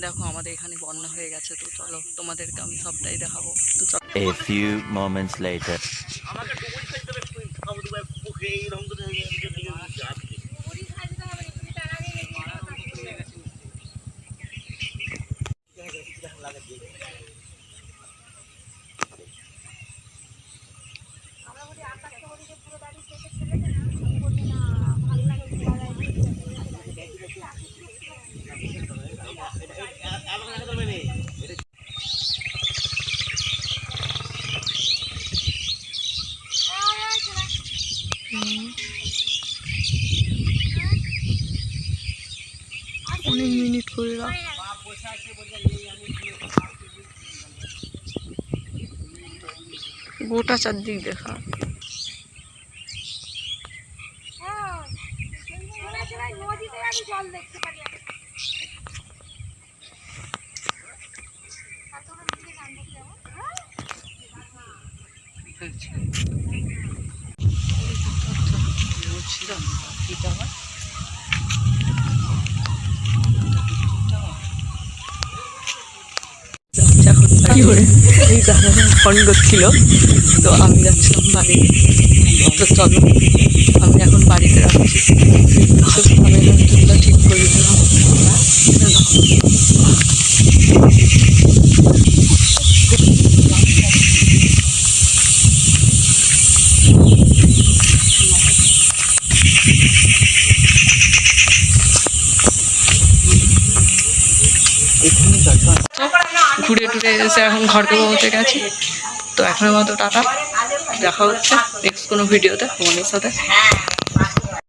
দেখো আমাদের এখানে বন্যা হয়ে গেছে, তো চলো তোমাদেরকে আমি সবটাই দেখাবো। তো চলো। A few moments later. অনেক মিনিট করে রাখ, গোটা চারদিক দেখা। কি করে এই দাদা ফোন করছিল, তো আমি যাচ্ছিলাম বাড়ি। তো চলো আমি এখন বাড়িতে রাখছি। আমি এখন চুলটা ঠিক করে দিলাম। ঘুরে টুরে এসে এখন ঘরকে পৌঁছে গেছি। তো এখনের মতো টাটা, দেখা হচ্ছে নেক্সট কোনো ভিডিওতে তোমাদের সাথে।